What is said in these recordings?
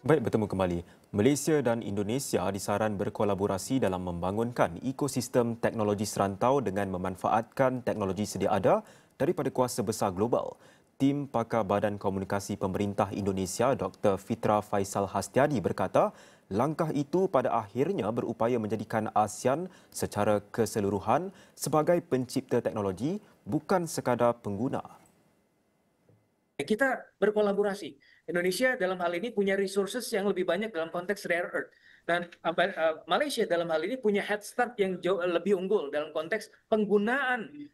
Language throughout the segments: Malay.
Baik, bertemu kembali. Malaysia dan Indonesia disaran berkolaborasi dalam membangunkan ekosistem teknologi serantau dengan memanfaatkan teknologi sedia ada daripada kuasa besar global. Tim Pakar Badan Komunikasi Pemerintah Indonesia Dr. Fitra Faisal Hastiadi berkata, langkah itu pada akhirnya berupaya menjadikan ASEAN secara keseluruhan sebagai pencipta teknologi, bukan sekadar pengguna. Kita berkolaborasi. Indonesia dalam hal ini punya resources yang lebih banyak dalam konteks rare earth. Dan Malaysia dalam hal ini punya head start yang jauh lebih unggul dalam konteks penggunaan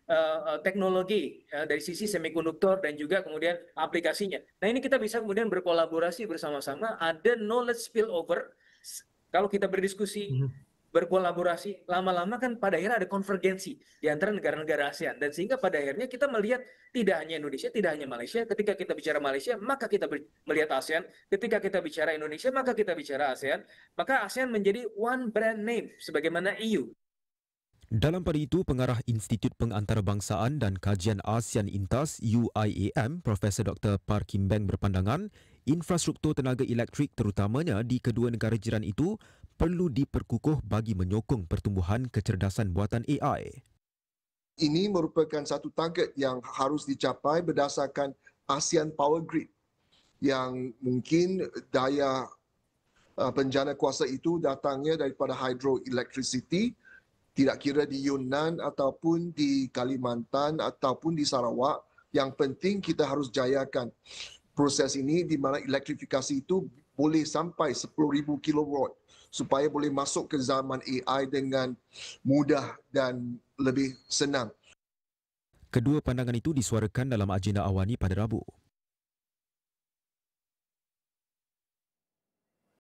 teknologi dari sisi semikonduktor dan juga kemudian aplikasinya. Nah, ini kita bisa kemudian berkolaborasi bersama-sama, ada knowledge spillover. Kalau kita berdiskusi, berkolaborasi, lama-lama kan pada akhirnya ada konvergensi di antara negara-negara ASEAN. Dan sehingga pada akhirnya kita melihat tidak hanya Indonesia, tidak hanya Malaysia. Ketika kita bicara Malaysia, maka kita melihat ASEAN. Ketika kita bicara Indonesia, maka kita bicara ASEAN. Maka ASEAN menjadi one brand name, sebagaimana EU. Dalam pada itu, Pengarah Institut Pengantarbangsaan dan Kajian ASEAN INTAS UIAM, Profesor Dr. Par Kim Beng berpandangan, infrastruktur tenaga elektrik terutamanya di kedua negara jiran itu perlu diperkukuh bagi menyokong pertumbuhan kecerdasan buatan AI. Ini merupakan satu target yang harus dicapai berdasarkan ASEAN Power Grid yang mungkin daya penjana kuasa itu datangnya daripada hydroelectricity, tidak kira di Yunnan ataupun di Kalimantan ataupun di Sarawak. Yang penting kita harus jayakan proses ini di mana elektrifikasi itu boleh sampai 10,000 kilowatt supaya boleh masuk ke zaman AI dengan mudah dan lebih senang. Kedua pandangan itu disuarakan dalam agenda awani pada Rabu.